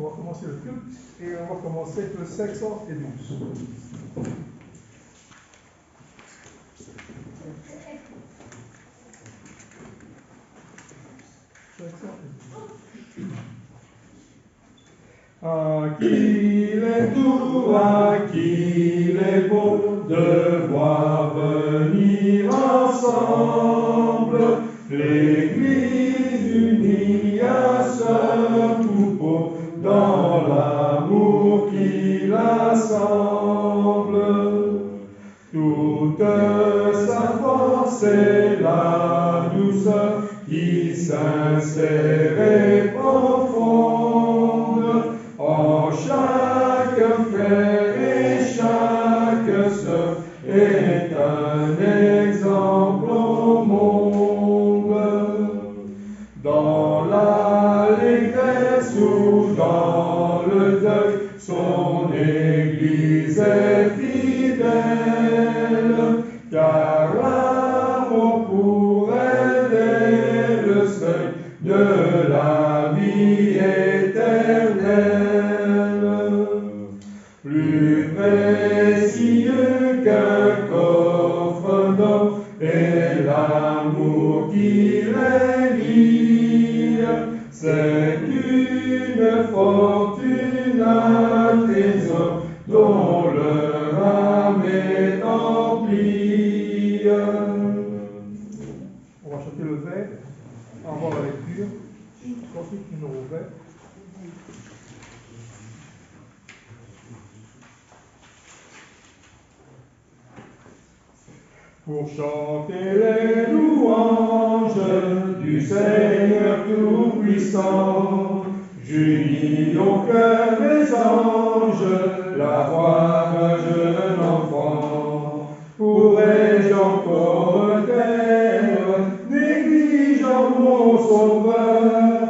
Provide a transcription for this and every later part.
va commencer le culte et on va commencer avec le sexe et douce. À qu'il est doux, à qu'il est beau de voir venir ensemble l'Église unie à ce troupeau dans l'amour qui l'assemble. Toute sa force et la douceur qui s'insère et profonde en chaque frère et chaque sœur est un exemple au monde. Dans l'allégresse ou dans le deuil, son Église est fidèle, car l'amour pour elle est le seuil de la vie éternelle. Plus précieux qu'un coffre d'or est l'amour qui les lie. C'est une fortune, un trésor dont leur âme est emplie. On va chanter le vers avant la lecture. Ensuite, numéro 20. Pour chanter les louanges du Seigneur Tout-Puissant, j'unis au cœur des anges la voix d'un jeune enfant. Pourrais-je encore me taire, négligeant mon Sauveur,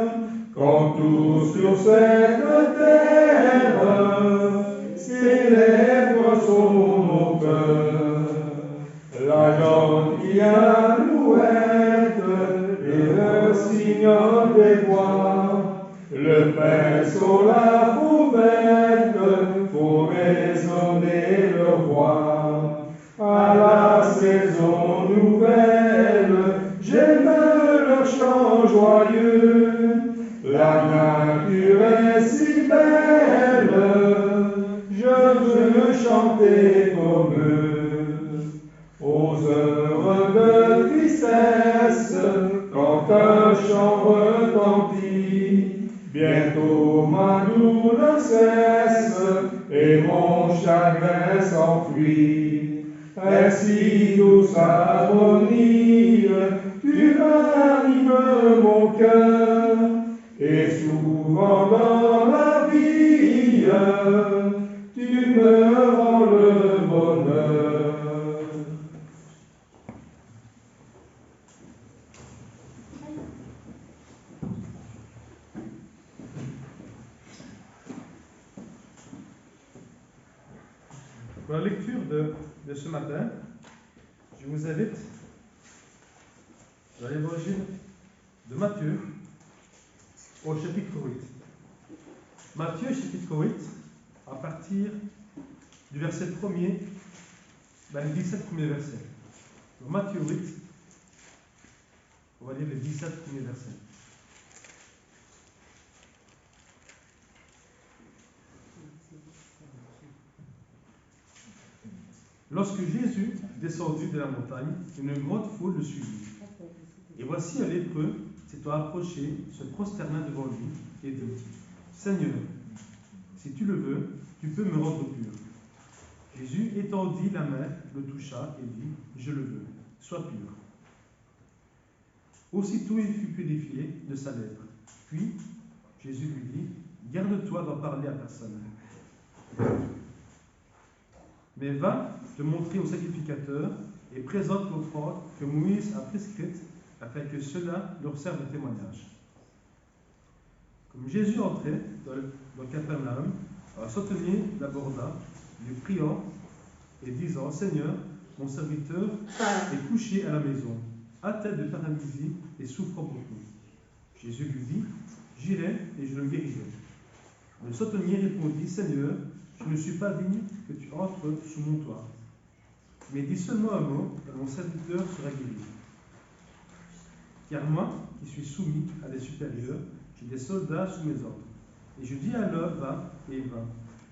quand tout sur cette terre célèbre son cœur? La gentille alouette et le signal des bois, le pinceau, la fauvette font résonner leur voix. À la saison nouvelle, j'aime leur chant joyeux. La nature est si belle, je veux chanter comme eux. Aux heures de tristesse, quand un chant retentit, bientôt ma douleur cesse et mon chagrin s'enfuit. Ainsi, douce harmonie, tu ranimes mon cœur, et souvent dans la vie, tu me rends le bonheur. Pour la lecture de ce matin, je vous invite dans l'évangile de Matthieu au chapitre 8. Matthieu, chapitre 8, à partir du verset 1er, dans les 17 premiers versets. Donc, Matthieu 8, on va lire les 17 premiers versets. Lorsque Jésus descendit de la montagne, une grande foule le suivit. Et voici un lépreux s'étant approché, se prosterna devant lui et dit : Seigneur, si tu le veux, tu peux me rendre pur. Jésus étendit la main, le toucha et dit : Je le veux, sois pur. Aussitôt il fut purifié de sa lèpre. Puis Jésus lui dit : Garde-toi d'en parler à personne. Mais va te montrer au sacrificateur et présente l'offrande que Moïse a prescrite afin que cela leur serve de témoignage. Comme Jésus entrait dans Capernaum, un centenier l'aborda, lui priant et disant : Seigneur, mon serviteur est couché à la maison, atteint de paralysie et souffrant beaucoup. Jésus lui dit : J'irai et je le guérirai. Le sautonnier répondit, Seigneur, je ne suis pas digne que tu entres sous mon toit. Mais dis seulement un mot, et mon serviteur sera guéri. Car moi, qui suis soumis à des supérieurs, j'ai des soldats sous mes ordres. Et je dis à l'un, va, et il va.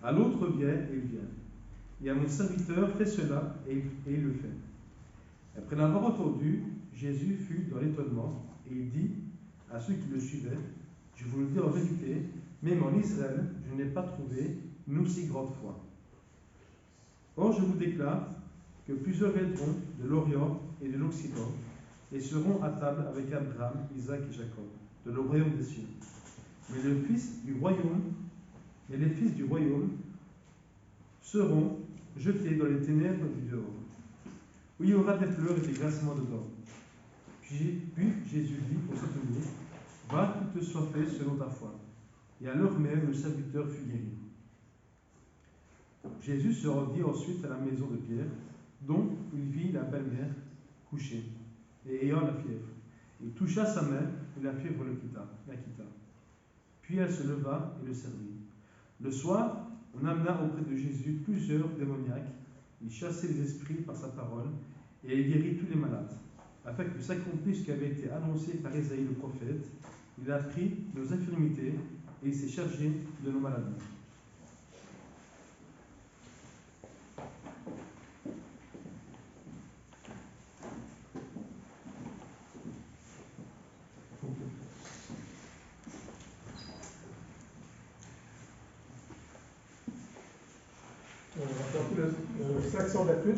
À l'autre, viens, et il vient. Et à mon serviteur, fais cela, et il le fait. Après l'avoir entendu, Jésus fut dans l'étonnement, et il dit à ceux qui le suivaient, je vous le dis en vérité, même en Israël, je n'ai pas trouvé une aussi grande foi. Or, je vous déclare que plusieurs viendront de l'Orient et de l'Occident, et seront à table avec Abraham, Isaac et Jacob, de le royaume des cieux. Mais les fils du royaume seront jetés dans les ténèbres du dehors, où il y aura des pleurs et des grincements de dents. Puis Jésus dit au sautonnier, va, qu'il te soit fait selon ta foi. Et à l'heure même, le serviteur fut guéri. Jésus se rendit ensuite à la maison de Pierre, dont il vit la belle-mère couchée, et ayant la fièvre. Il toucha sa main, et la fièvre la quitta. Puis elle se leva et le servit. Le soir, on amena auprès de Jésus plusieurs démoniaques. Il chassait les esprits par sa parole, et il guérit tous les malades, afin que s'accomplisse ce qui avait été annoncé par Ésaïe le prophète. Il a pris nos infirmités, et il s'est chargé de nos maladies. On va faire le 528.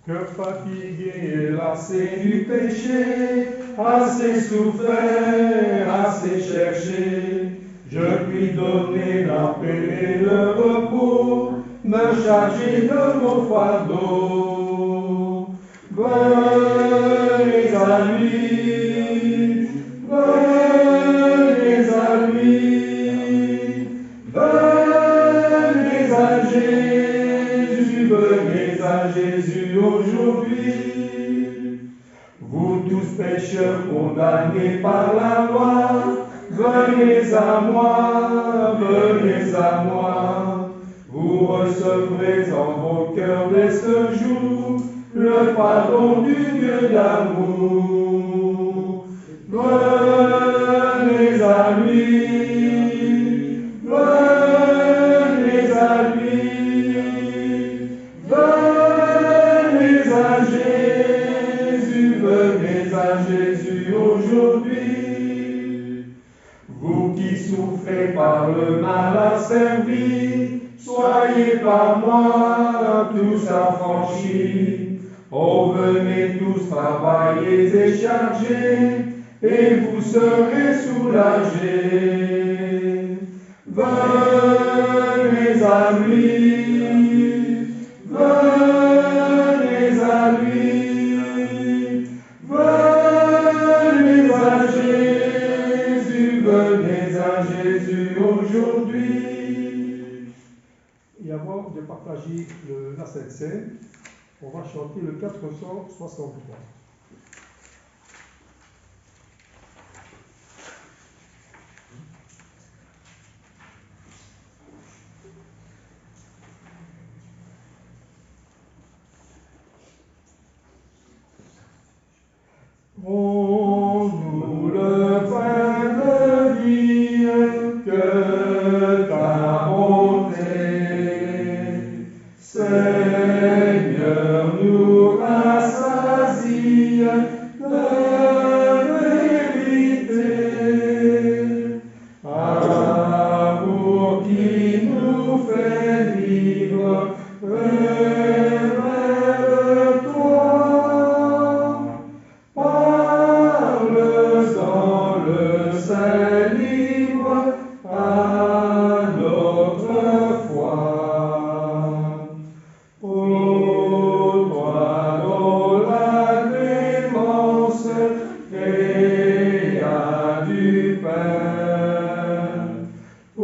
Que fatigué et lassé du péché, assez souffert, assez cherché, je puis donner la paix et le repos, me charger de mon fardeau. Venez à lui, venez à lui, venez à Jésus, venez à Jésus aujourd'hui. Vous tous pécheurs condamnés par la loi, venez à moi, venez à moi. Vous recevrez en vos cœurs dès ce jour le pardon du Dieu d'amour. Venez à lui, venez à lui, venez à Jésus aujourd'hui. Vous qui souffrez par le mal asservi, soyez par moi tous affranchis. Oh, venez tous travailler et charger, et vous serez soulagés. Venez à lui, venez à lui, venez à Jésus aujourd'hui. Et avant de partager la Sainte Seine, on va chanter le 463. Prends-nous le pain de vie que ta bonté, Seigneur, nous rassasie de vérité. Amour qui nous fait vivre, révèle-toi. Parle dans le saint livre à notre foi. Ô toi dont la clémence créa du Père, ô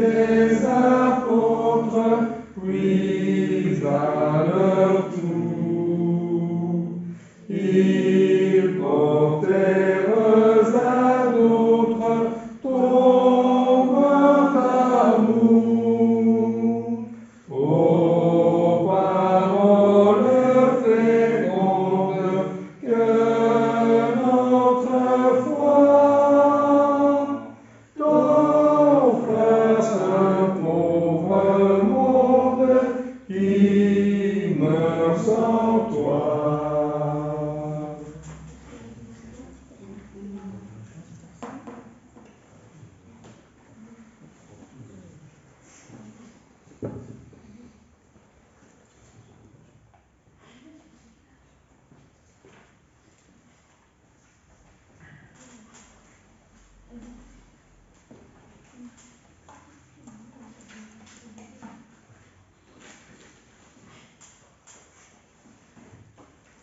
les apôtres puis à leur tour, ils portèrent à d'autres ton grand amour. Ô paroles fécondes que notre foi t'offre ce pauvre monde qui meurt sans toi.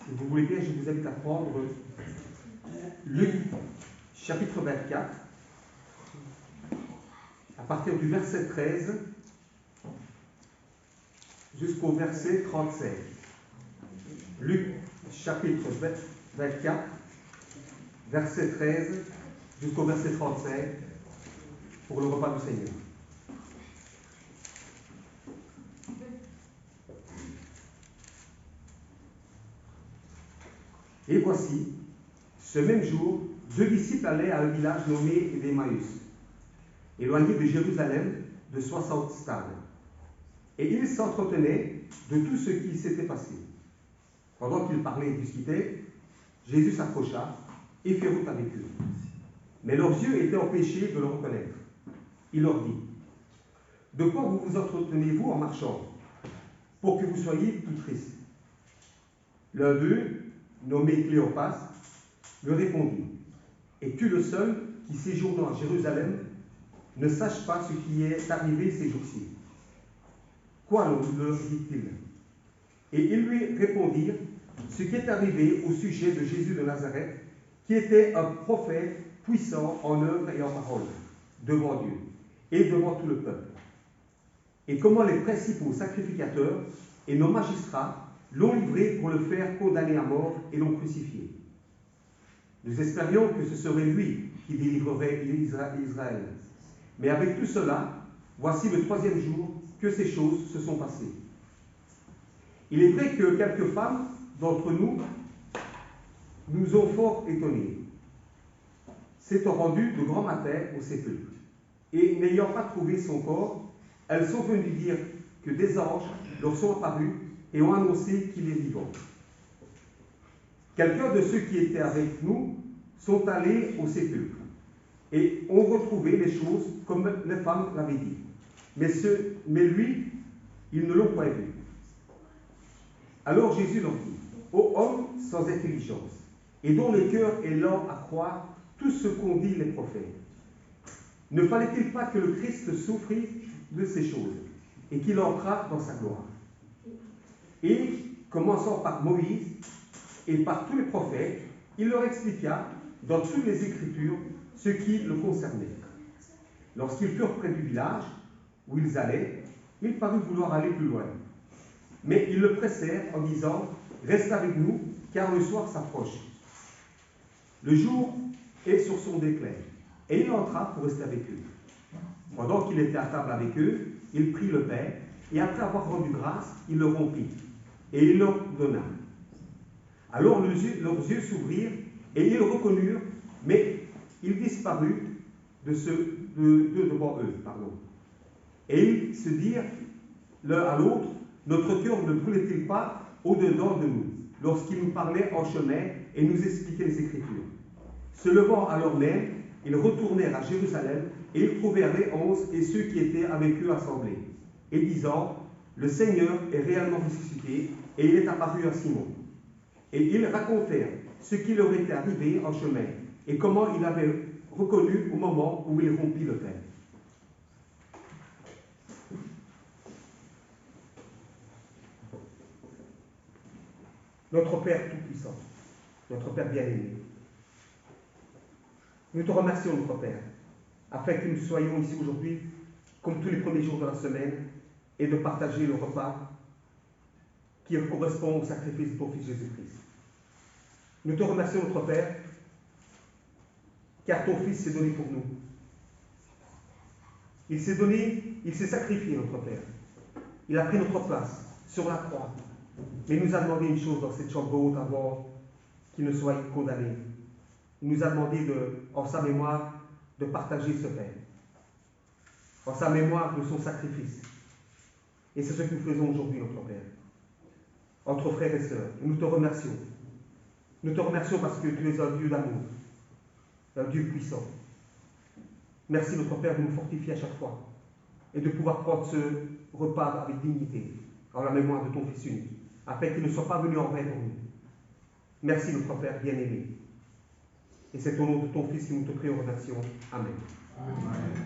Si vous voulez bien, je vous invite à prendre Luc, chapitre 24, à partir du verset 13 jusqu'au verset 36. Luc, chapitre 24, verset 13 jusqu'au verset 35, pour le repas du Seigneur. Et voici, ce même jour, 2 disciples allaient à un village nommé Emmaüs, éloigné de Jérusalem de 60 stades. Et ils s'entretenaient de tout ce qui s'était passé. Pendant qu'ils parlaient et discutaient, Jésus s'approcha et fit route avec eux. Mais leurs yeux étaient empêchés de le reconnaître. Il leur dit: de quoi vous entretenez-vous en marchant, pour que vous soyez tout tristes? L'un d'eux, nommé Cléopas, lui répondit: es-tu le seul qui, séjournant à Jérusalem, ne sache pas ce qui est arrivé ces jours-ci? Quoi, leur dit-il? Et ils lui répondirent ce qui est arrivé au sujet de Jésus de Nazareth, qui était un prophète puissant en œuvre et en parole, devant Dieu et devant tout le peuple. Et comment les principaux sacrificateurs et nos magistrats l'ont livré pour le faire condamner à mort et l'ont crucifié. Nous espérions que ce serait lui qui délivrerait Israël. Mais avec tout cela, voici le 3e jour que ces choses se sont passées. Il est vrai que quelques femmes d'entre nous ont fort étonnés, s'étant rendues de grand matin au sépulcre. Et n'ayant pas trouvé son corps, elles sont venues dire que des anges leur sont apparus et ont annoncé qu'il est vivant. Quelqu'un de ceux qui étaient avec nous sont allés au sépulcre et ont retrouvé les choses comme les femmes l'avaient dit. Mais lui, ils ne l'ont point vu. Alors Jésus leur dit: ô hommes sans intelligence, et dont le cœur est lent à croire tout ce qu'ont dit les prophètes, ne fallait-il pas que le Christ souffrit de ces choses et qu'il entrât dans sa gloire? Et, commençant par Moïse et par tous les prophètes, il leur expliqua dans toutes les Écritures ce qui le concernait. Lorsqu'ils furent près du village où ils allaient, il parut vouloir aller plus loin. Mais ils le pressèrent en disant: reste avec nous, car le soir s'approche. Le jour est sur son déclin. Et il entra pour rester avec eux. Pendant qu'il était à table avec eux, il prit le pain, et après avoir rendu grâce, il le rompit, et il leur donna. Alors leurs yeux s'ouvrirent, et ils le reconnurent, mais il disparut devant eux. Et ils se dirent l'un à l'autre: notre cœur ne brûlait-il pas au-dedans de nous, lorsqu'il nous parlait en chemin et nous expliquait les Écritures? Se levant alors même, ils retournèrent à Jérusalem, et ils trouvèrent les 11 et ceux qui étaient avec eux assemblés, et disant: le Seigneur est réellement ressuscité, et il est apparu à Simon. Et ils racontèrent ce qui leur était arrivé en chemin, et comment il avait reconnu au moment où il rompit le pain. Notre Père Tout-Puissant, notre Père bien-aimé, nous te remercions, notre Père, afin que nous soyons ici aujourd'hui comme tous les premiers jours de la semaine, et de partager le repas qui correspond au sacrifice de ton Fils Jésus-Christ. Nous te remercions, notre Père, car ton Fils s'est donné pour nous. Il s'est donné, il s'est sacrifié, notre Père. Il a pris notre place sur la croix. Mais il nous a demandé une chose dans cette chambre haute avant qu'il ne soit condamné. Il nous a demandé, en sa mémoire, de partager ce pain. En sa mémoire de son sacrifice. Et c'est ce que nous faisons aujourd'hui, notre Père. Entre frères et sœurs. Et nous te remercions. Nous te remercions parce que tu es un Dieu d'amour. Un Dieu puissant. Merci, notre Père, de nous fortifier à chaque fois. Et de pouvoir prendre ce repas avec dignité. En la mémoire de ton Fils unique. Afin qu'il ne soit pas venu en vain pour nous. Merci, notre Père bien-aimé. Et c'est au nom de ton Fils que nous te prions, remercions. Amen. Amen.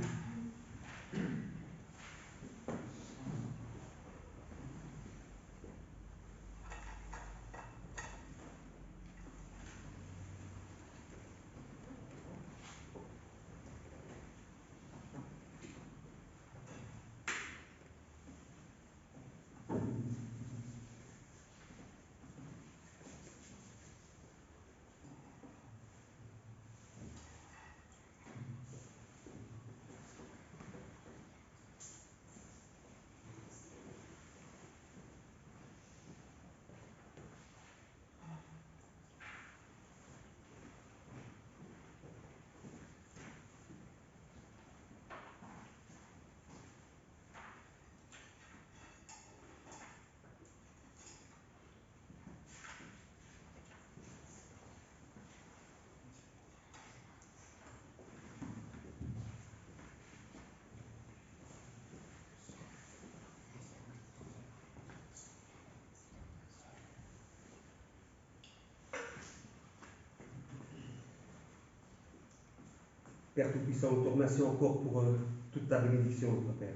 Père Tout-Puissant, nous te remercions encore pour toute ta bénédiction, notre Père.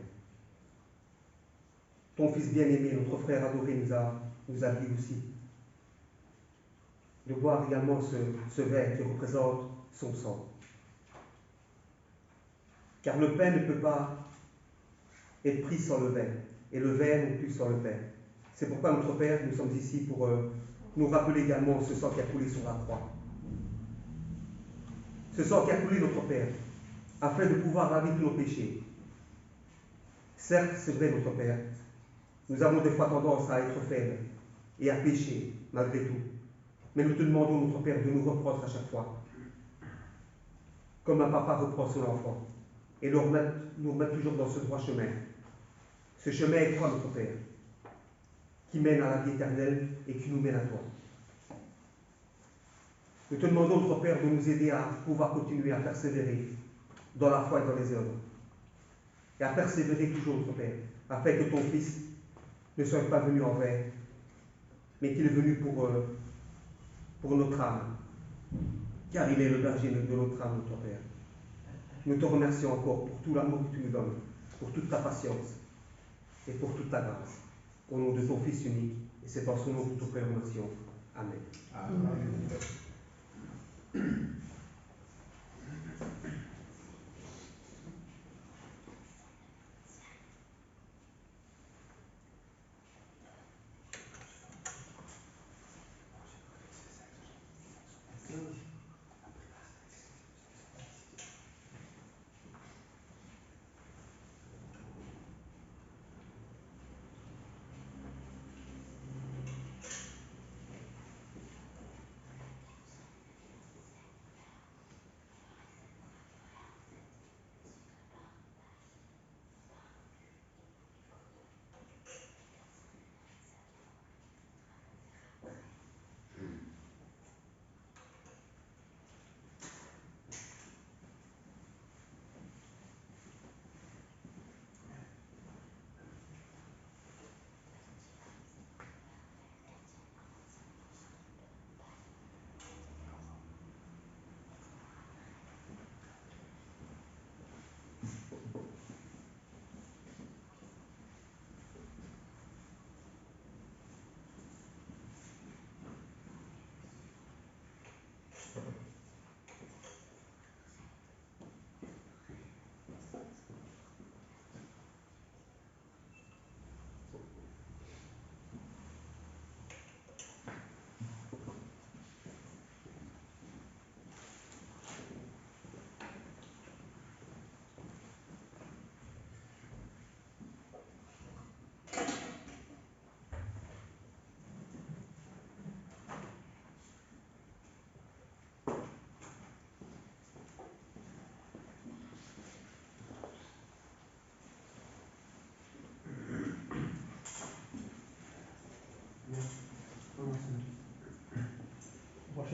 Ton Fils bien-aimé, notre frère adoré, nous a dit aussi de boire également ce verre qui représente son sang. Car le pain ne peut pas être pris sans le verre, et le verre non plus sans le pain. C'est pourquoi, notre Père, nous sommes ici pour nous rappeler également ce sang qui a coulé sur la croix. Ce sang qui a coulé, notre Père, afin de pouvoir laver tous nos péchés. Certes, c'est vrai, notre Père, nous avons des fois tendance à être faibles et à pécher, malgré tout. Mais nous te demandons, notre Père, de nous reprendre à chaque fois. Comme un papa reprend son enfant. Et nous remettre toujours dans ce droit chemin. Ce chemin est toi, notre Père, qui mène à la vie éternelle et qui nous mène à toi. Nous te demandons, notre Père, de nous aider à pouvoir continuer à persévérer dans la foi et dans les œuvres. Et à persévérer toujours, notre Père, afin que ton Fils ne soit pas venu en vain, mais qu'il est venu pour notre âme. Car il est le berger de notre âme, notre Père. Nous te remercions encore pour tout l'amour que tu nous donnes, pour toute ta patience et pour toute ta grâce. Au nom de ton Fils unique, et c'est en son nom que nous te remercions. Amen. Amen.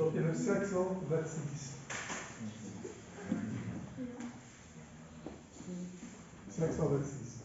chanter le 526. 526.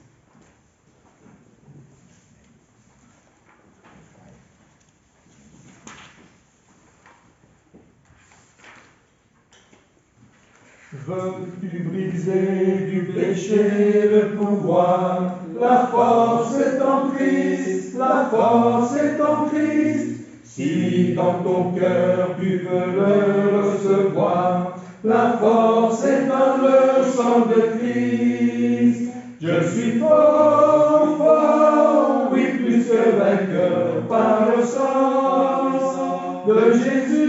Veux-tu briser du péché le pouvoir? La force est en Christ, la force est en Christ. Si dans ton cœur tu veux le recevoir, la force est dans le sang de Christ. Je suis fort, fort, oui, plus que vainqueur par le sang de Jésus.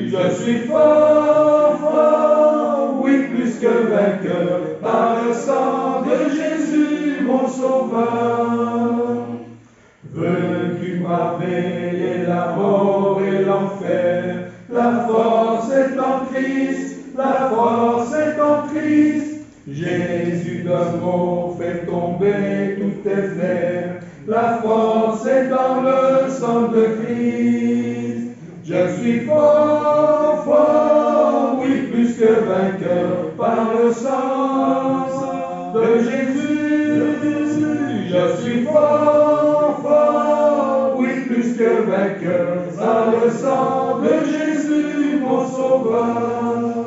Je suis fort, fort, oui, plus que vainqueur par le sang de Jésus, mon sauveur. Veux-tu braver la mort et l'enfer? La force est en Christ, la force est en Christ. Jésus d'un mot fait tomber toutes tes fers. La force est dans le sang de Christ. Je suis fort, fort, oui, plus que vainqueur par le sang de Jésus. Je suis fort, fort, oui, plus que vainqueur par le sang de Jésus, mon sauveur.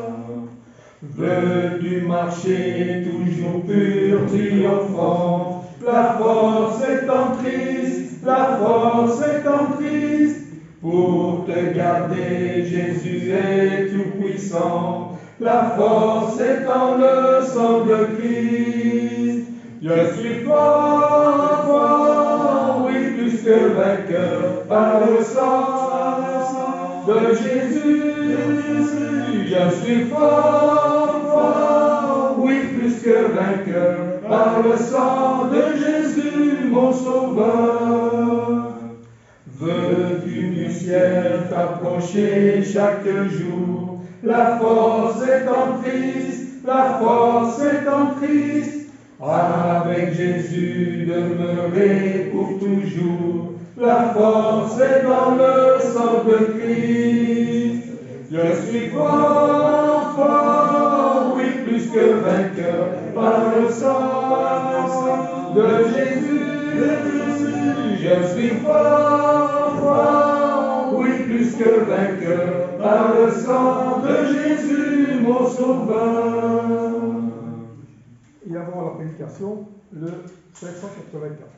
Veux-tu marcher toujours pur, triomphant? La force est en Christ, la force est en Christ. Pour te garder, Jésus est tout puissant. La force est dans le sang de Christ. Je suis fort, fort, oui, plus que vainqueur par le sang de Jésus. Je suis fort, fort, oui, plus que vainqueur par le sang de Jésus, mon sauveur. Veux-tu du ciel t'approcher chaque jour? La force est en Christ, la force est en Christ. Avec Jésus demeurer pour toujours. La force est dans le sang de Christ. Je suis fort, fort, oui, plus que vainqueur par le sang de Jésus. Je suis fort, fort, oui, plus que vainqueur par le sang de Jésus, mon sauveur. Et avant la prédication, le 584.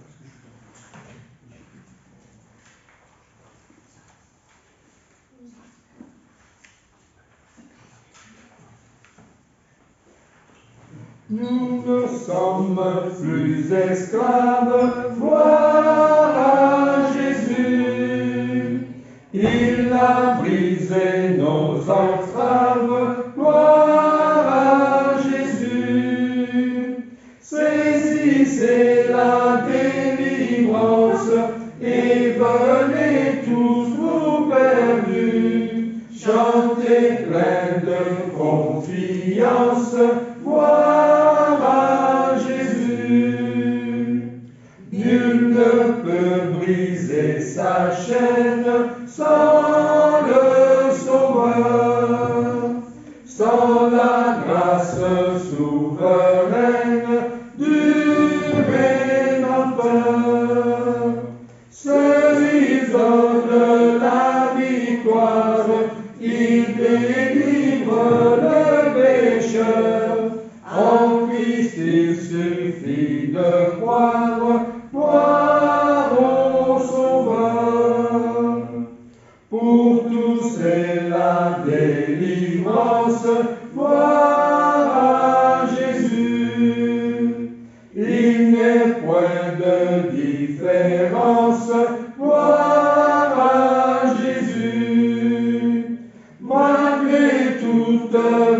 Nous ne sommes plus esclaves, gloire à Jésus. Il a brisé nos entraves, gloire à Jésus. Saisissez la délivrance et venez tous vous perdus. Chantez plein de confiance, gloire à Jésus. Nul ne peut briser sa chaîne sans le Sauveur, sans la grâce souveraine du Rédempteur. Celui donne la victoire, il délivre le pécheur. En Christ il suffit de croire, croire au Sauveur. Pour tous c'est la délivrance, gloire à Jésus. Il n'est point de différence, gloire à Jésus. Malgré toute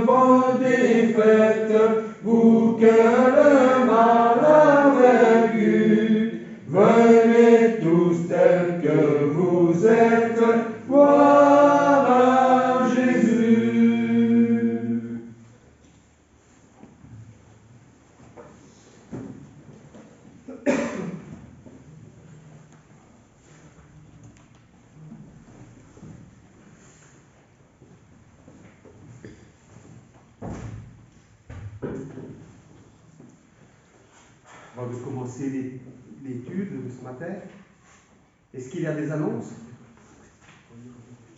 vos défaites, vous que le mal a vaincu, venez tous tels que vous êtes, gloire à Jésus. avant de commencer l'étude de ce matin. Est-ce qu'il y a des annonces?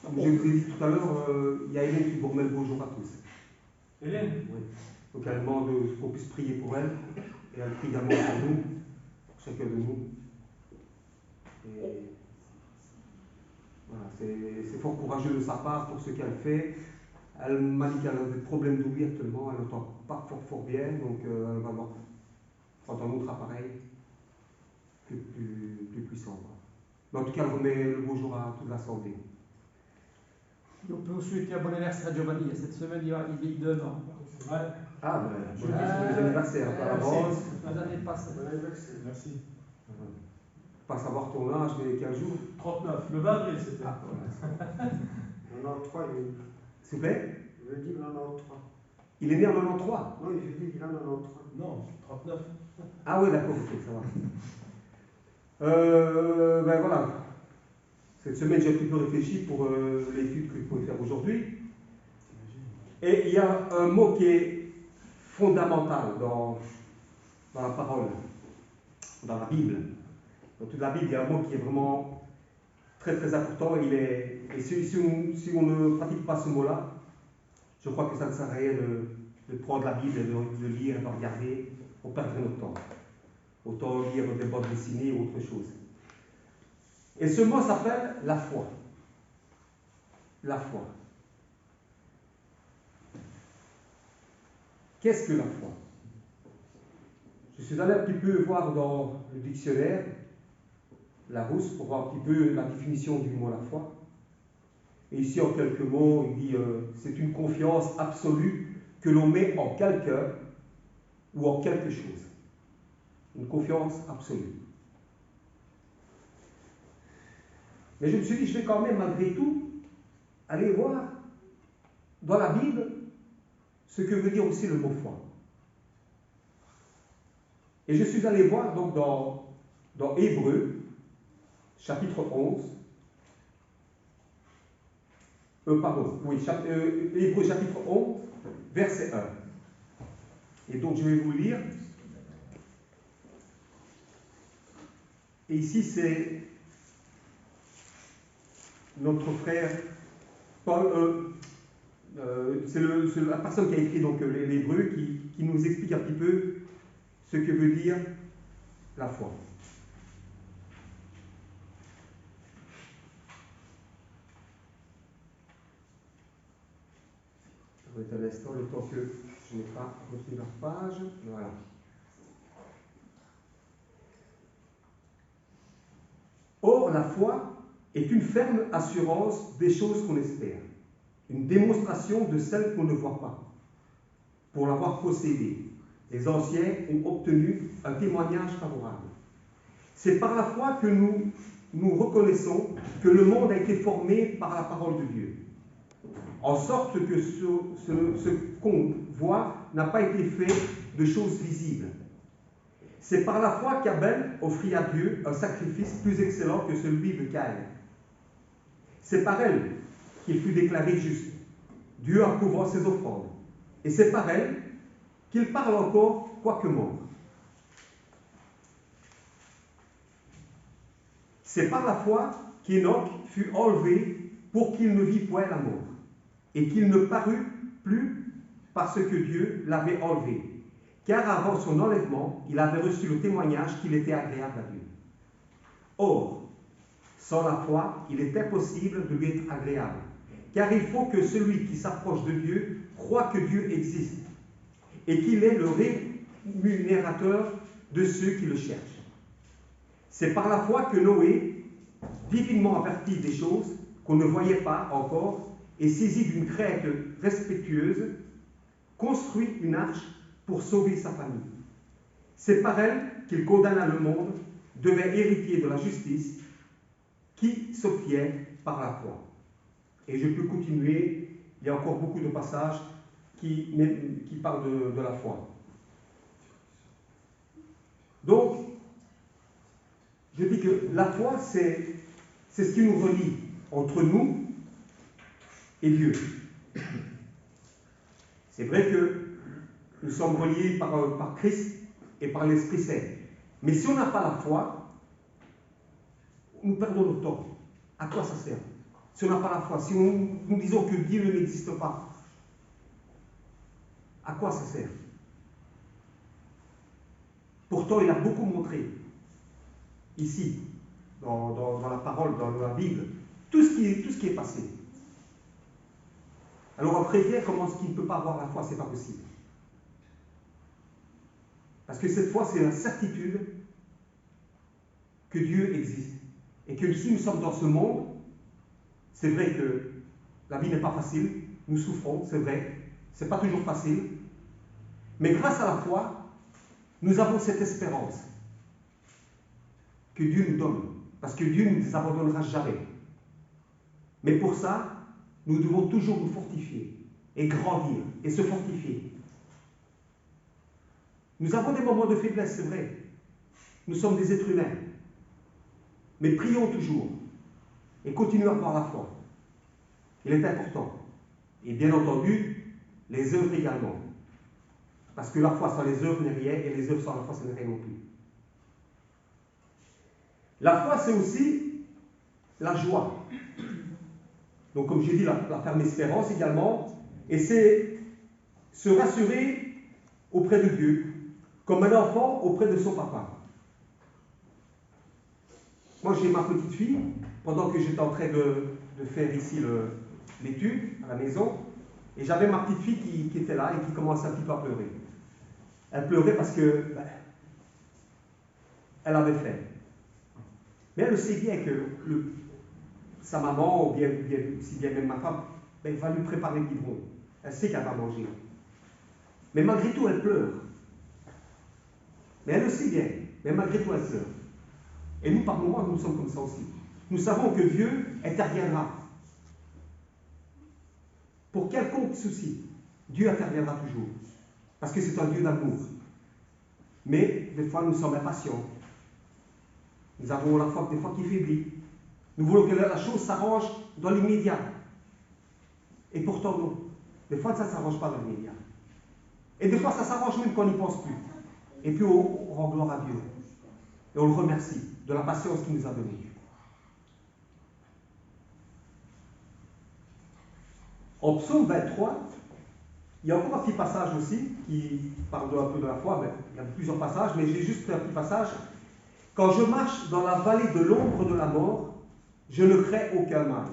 Comme je vous ai dit tout à l'heure, il y a Hélène qui vous remet le bonjour à tous. Hélène? Oui. Donc elle demande qu'on puisse prier pour elle. Et elle prie également pour nous, pour chacun de nous. Et voilà, c'est fort courageux de sa part pour ce qu'elle fait. Elle m'a dit qu'elle a des problèmes d'ouïe actuellement, elle n'entend pas fort bien, donc elle va avoir prendre un autre appareil plus puissant. Mais en tout cas, elle remet le bonjour à toute l'Assemblée. On peut vous souhaiter un bon anniversaire à Giovanni. Cette semaine, il vit 2 ans. Ouais. Ah, ben, je dis c'est les anniversaires, par avance. Vous avez passé. Bon anniversaire. Merci. Pas savoir ton âge, mais quel jour? 39, le 20 avril c'était. Ah, voilà. 93, il S'il vous plaît? je dis 93. Il est né en 93? Non, je dis qu'il a 93. Non, 39. Ah oui, d'accord, ok, ça va. Ben voilà. Cette semaine, j'ai un petit peu réfléchi pour l'étude que je pouvais faire aujourd'hui. Et il y a un mot qui est fondamental dans la parole, dans la Bible. Dans toute la Bible, il y a un mot qui est vraiment très très important. Et si on ne pratique pas ce mot-là, je crois que ça ne sert à rien de prendre la Bible, de lire, de regarder. On perdrait notre temps. Autant lire des bandes dessinées ou autre chose. Et ce mot s'appelle la foi. La foi. Qu'est-ce que la foi? Je suis allé un petit peu voir dans le dictionnaire Larousse pour voir un petit peu la définition du mot la foi. Et ici, en quelques mots, il dit c'est une confiance absolue que l'on met en quelqu'un ou en quelque chose. Une confiance absolue. Mais je me suis dit, je vais quand même, malgré tout, aller voir dans la Bible ce que veut dire aussi le mot foi. Et je suis allé voir donc dans Hébreux, chapitre 11. Hébreux chapitre 11, verset 1. Et donc je vais vous lire. Et ici c'est notre frère Paul, c'est la personne qui a écrit donc l'Hébreu qui nous explique un petit peu ce que veut dire la foi. Un instant, le temps que je n'ai pas retenu la page. Voilà. Or, la foi est une ferme assurance des choses qu'on espère, une démonstration de celles qu'on ne voit pas. Pour l'avoir possédée, les anciens ont obtenu un témoignage favorable. C'est par la foi que nous reconnaissons que le monde a été formé par la parole de Dieu, en sorte que ce qu'on voit n'a pas été fait de choses visibles. C'est par la foi qu'Abel offrit à Dieu un sacrifice plus excellent que celui de Caïn. C'est par elle qu'il fut déclaré juste, Dieu approuvant ses offrandes. Et c'est par elle qu'il parle encore, quoique mort. C'est par la foi qu'Enoch fut enlevé pour qu'il ne vît point la mort, et qu'il ne parut plus parce que Dieu l'avait enlevé. Car avant son enlèvement, il avait reçu le témoignage qu'il était agréable à Dieu. Or, sans la foi, il est impossible de lui être agréable, car il faut que celui qui s'approche de Dieu croit que Dieu existe, et qu'il est le rémunérateur de ceux qui le cherchent. C'est par la foi que Noé, divinement averti des choses qu'on ne voyait pas encore, et saisi d'une crainte respectueuse, construit une arche pour sauver sa famille. C'est par elle qu'il condamna le monde, devint héritier de la justice, qui s'obtient par la foi. Et je peux continuer, il y a encore beaucoup de passages qui parlent de la foi. Donc, je dis que la foi, c'est ce qui nous relie entre nous et Dieu. C'est vrai que nous sommes reliés par Christ et par l'Esprit Saint. Mais si on n'a pas la foi, nous perdons notre temps. À quoi ça sert? Si on n'a pas la foi, si nous disons que Dieu n'existe pas, à quoi ça sert? Pourtant, il a beaucoup montré, ici, dans la parole, dans la Bible, tout ce qui est passé. Alors après, dire comment est-ce qu'il ne peut pas avoir la foi, c'est pas possible. Parce que cette foi, c'est la certitude que Dieu existe. Et que si nous sommes dans ce monde, c'est vrai que la vie n'est pas facile, nous souffrons, c'est vrai, c'est pas toujours facile. Mais grâce à la foi, nous avons cette espérance que Dieu nous donne. Parce que Dieu ne nous abandonnera jamais. Mais pour ça, nous devons toujours nous fortifier et grandir et se fortifier. Nous avons des moments de faiblesse, c'est vrai. Nous sommes des êtres humains. Mais prions toujours et continuons à avoir la foi. Il est important. Et bien entendu, les œuvres également. Parce que la foi sans les œuvres n'est rien et les œuvres sans la foi, ce n'est rien non plus. La foi, c'est aussi la joie. Donc, comme j'ai dit, la ferme espérance également. Et c'est se rassurer auprès de Dieu, comme un enfant auprès de son papa. Moi, j'ai ma petite fille, pendant que j'étais en train de faire ici l'étude à la maison, et j'avais ma petite fille qui était là et qui commençait un petit peu à pleurer. Elle pleurait parce que elle avait faim. Mais elle sait bien que sa maman, ou bien si bien même ma femme, va lui préparer le biberon. Elle sait qu'elle va manger. Mais malgré tout, elle pleure. Mais elle le sait bien. Mais malgré tout, elle pleure. Et nous, par moments, nous sommes comme ça aussi. Nous savons que Dieu interviendra. Pour quelconque souci, Dieu interviendra toujours. Parce que c'est un Dieu d'amour. Mais des fois, nous sommes impatients. Nous avons la foi des fois qui faiblit. Nous voulons que la chose s'arrange dans l'immédiat. Et pourtant, non. Des fois, ça ne s'arrange pas dans l'immédiat. Et des fois, ça s'arrange même quand on n'y pense plus. Et puis, on rend gloire à Dieu. Et on le remercie de la patience qu'il nous a donnée. En psaume 23, il y a encore un petit passage aussi qui parle un peu de la foi. Il y a plusieurs passages, mais j'ai juste pris un petit passage. Quand je marche dans la vallée de l'ombre de la mort, je ne crains aucun mal,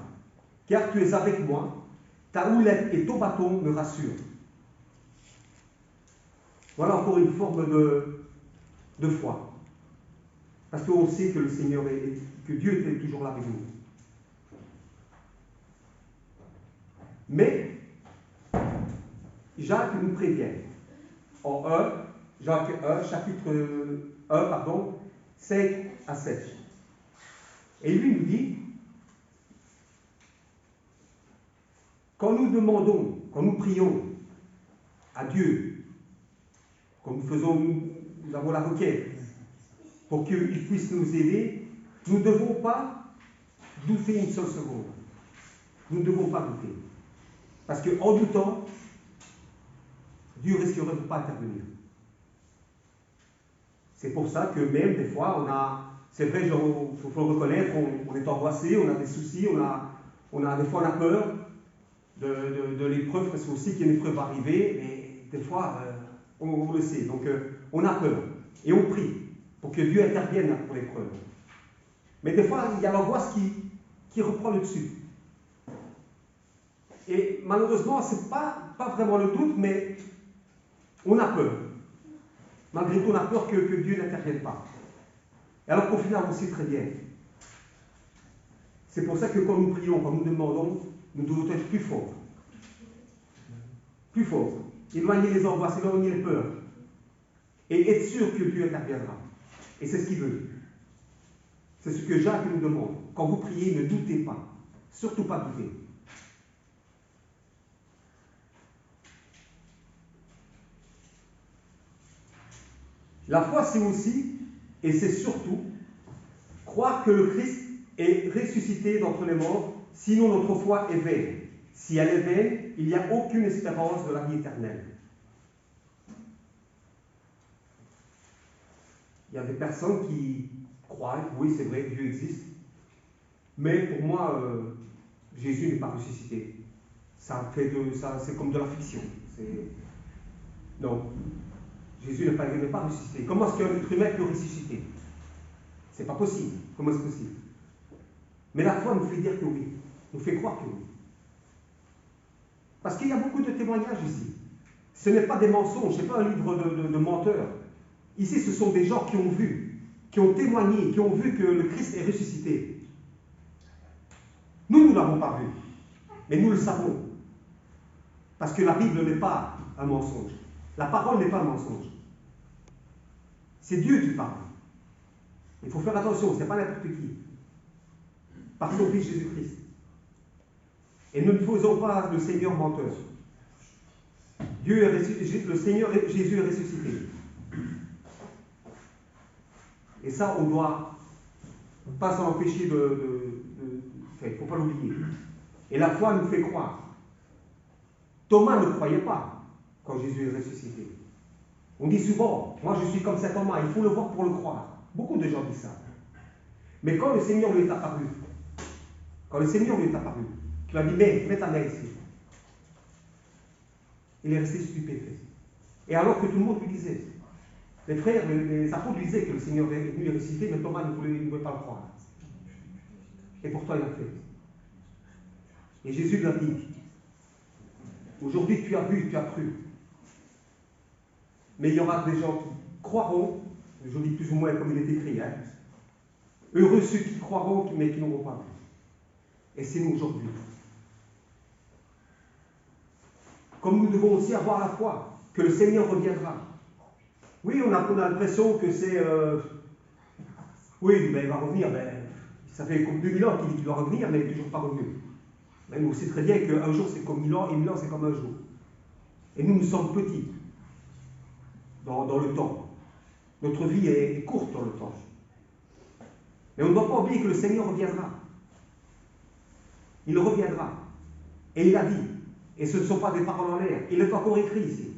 car tu es avec moi, ta houlette et ton bâton me rassurent. Voilà encore une forme de foi. Parce qu'on sait que le Seigneur que Dieu est toujours là avec nous. Mais, Jacques nous prévient. En Jacques 1, chapitre 1, 5 à 7. Et lui nous dit, quand nous demandons, quand nous prions à Dieu, quand nous avons la requête, pour qu'il puisse nous aider, nous ne devons pas douter une seule seconde. Nous ne devons pas douter. Parce qu'en doutant, Dieu risquerait de ne pas intervenir. C'est pour ça que même des fois, c'est vrai, il faut le reconnaître, on est angoissé, on a des soucis, des fois on a peur de l'épreuve, parce aussi qu'une épreuve va arriver, et des fois, on le sait. Donc, on a peur. Et on prie pour que Dieu intervienne pour l'épreuve. Mais des fois, il y a l'angoisse qui reprend le dessus. Et malheureusement, ce n'est pas vraiment le doute, mais on a peur. Malgré tout, on a peur que Dieu n'intervienne pas. Et alors qu'au final, on sait très bien. C'est pour ça que quand nous prions, quand nous demandons, nous devons être plus forts. Plus forts. Éloigner les angoisses, éloigner les peurs. Et être sûr que Dieu interviendra. Et c'est ce qu'il veut. C'est ce que Jacques nous demande. Quand vous priez, ne doutez pas. Surtout pas douter. La foi, c'est aussi, et c'est surtout, croire que le Christ est ressuscité d'entre les morts, sinon notre foi est vaine. Si elle est vaine, il n'y a aucune espérance de la vie éternelle. Il y a des personnes qui croient, oui, c'est vrai, Dieu existe. Mais pour moi, Jésus n'est pas ressuscité. C'est comme de la fiction. Non. Jésus n'est pas ressuscité. Comment est-ce qu'un être humain peut ressusciter? C'est pas possible. Comment est-ce possible? Mais la foi nous fait dire que oui. Nous fait croire que oui. Parce qu'il y a beaucoup de témoignages ici. Ce n'est pas des mensonges, ce n'est pas un livre de menteurs. Ici, ce sont des gens qui ont vu, qui ont témoigné, qui ont vu que le Christ est ressuscité. Nous ne l'avons pas vu, mais nous le savons. Parce que la Bible n'est pas un mensonge. La parole n'est pas un mensonge. C'est Dieu qui parle. Il faut faire attention, ce n'est pas n'importe qui. Par son Fils Jésus-Christ. Et nous ne faisons pas le Seigneur menteur. Le Seigneur Jésus est ressuscité. Et ça, on ne doit pas s'en empêcher de faire. Il ne faut pas l'oublier. Et la foi nous fait croire. Thomas ne croyait pas quand Jésus est ressuscité. On dit souvent, moi je suis comme cet Thomas, il faut le voir pour le croire. Beaucoup de gens disent ça. Mais quand le Seigneur lui est apparu, tu lui as dit, mets ta main ici. Il est resté stupéfait. Et alors que tout le monde lui disait, les frères, les apôtres lui disaient que le Seigneur est venu ressusciter, mais Thomas ne pouvait pas le croire. Et pourtant il l'a fait. Et Jésus lui a dit, aujourd'hui tu as vu, tu as cru. Mais il y aura des gens qui croiront, je dis plus ou moins comme il est écrit, hein. Heureux ceux qui croiront, mais qui n'auront pas vu. Et c'est nous aujourd'hui. Comme nous devons aussi avoir la foi que le Seigneur reviendra. Oui, on a l'impression que c'est... oui, ben, il va revenir. Ça fait comme 2000 ans qu'il va revenir, mais il n'est toujours pas revenu. Mais nous, on sait très bien qu'un jour, c'est comme 1000 ans, et 1000 ans, c'est comme un jour. Et nous sommes petits dans le temps. Notre vie est courte dans le temps. Mais on ne doit pas oublier que le Seigneur reviendra. Il reviendra. Et il a dit. Et ce ne sont pas des paroles en l'air. Il est encore écrit ici.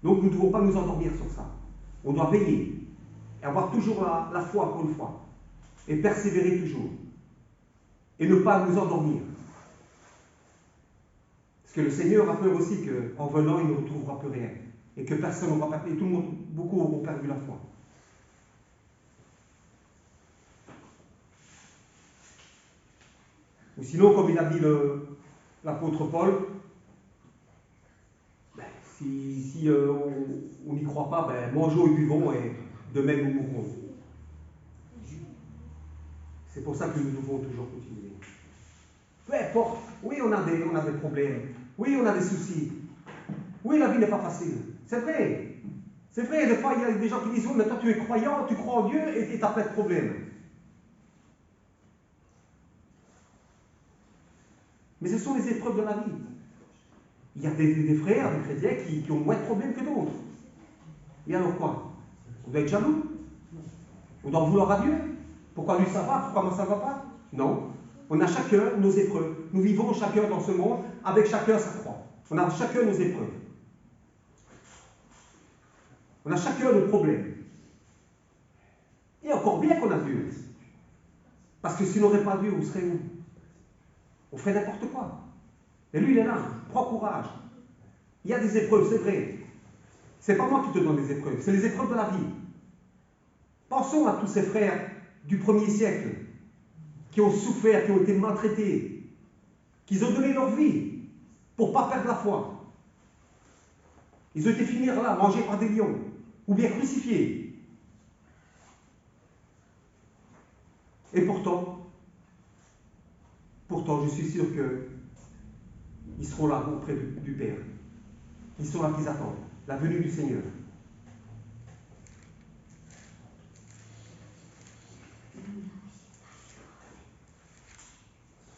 Donc nous ne devons pas nous endormir sur ça. On doit veiller. Et avoir toujours la foi pour une fois. Et persévérer toujours. Et ne pas nous endormir. Parce que le Seigneur a peur aussi qu'en venant, il ne retrouvera plus rien. Et que personne n'aura perdu. Et tout le monde, beaucoup auront perdu la foi. Ou sinon, comme il a dit l'apôtre Paul, si on n'y croit pas, mangeons et buvons et demain nous mourrons. C'est pour ça que nous devons toujours continuer. Peu importe, oui on a des problèmes, oui on a des soucis, oui la vie n'est pas facile, c'est vrai. C'est vrai, des fois il y a des gens qui disent, oui mais toi tu es croyant, tu crois en Dieu et tu n'as pas de problème. Mais ce sont les épreuves de la vie. Il y a des frères, des chrétiens qui ont moins de problèmes que d'autres. Et alors quoi? On doit être jaloux? On doit en vouloir à Dieu? Pourquoi lui ça va? Pourquoi moi ça ne va pas? Non. On a chacun nos épreuves. Nous vivons chacun dans ce monde, avec chacun sa croix. On a chacun nos épreuves. On a chacun nos problèmes. Et encore bien qu'on a Dieu. Parce que s'il n'aurait pas Dieu, où serait où? On ferait n'importe quoi. Et lui, il est là. Prends courage. Il y a des épreuves, c'est vrai. C'est pas moi qui te donne des épreuves, c'est les épreuves de la vie. Pensons à tous ces frères du 1er siècle qui ont souffert, qui ont été maltraités, qui ont donné leur vie pour ne pas perdre la foi. Ils ont été finir là, mangés par des lions, ou bien crucifiés. Et pourtant, je suis sûr qu'ils seront là auprès du Père. Ils sont là qu'ils attendent, la venue du Seigneur.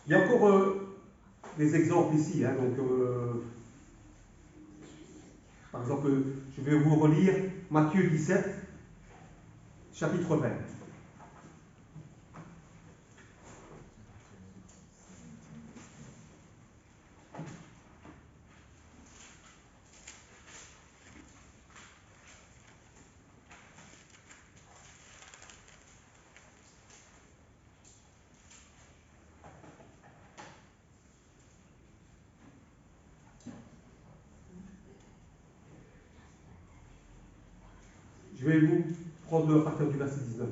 Il y a encore des exemples ici. Par exemple, je vais vous relire Matthieu 17, chapitre 20. Je vais vous prendre à partir du verset 19.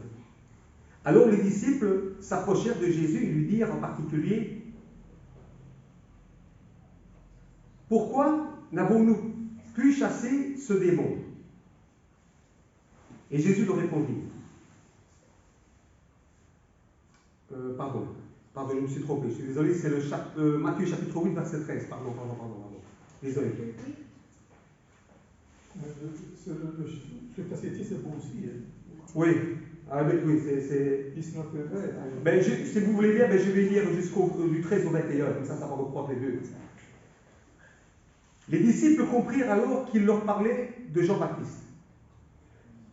Alors les disciples s'approchèrent de Jésus et lui dirent en particulier, « Pourquoi n'avons-nous pu chasser ce démon ?» Et Jésus leur répondit, pardon, je me suis trompé, je suis désolé, c'est le Matthieu chapitre 8, verset 13, pardon. Désolé. Ce cassetier, c'est bon aussi. Hein. Oui, oui, c'est... 19 Ben, si vous voulez lire, je vais lire du 13 au 21, comme ça va reprendre les deux. Les disciples comprirent alors qu'il leur parlait de Jean-Baptiste.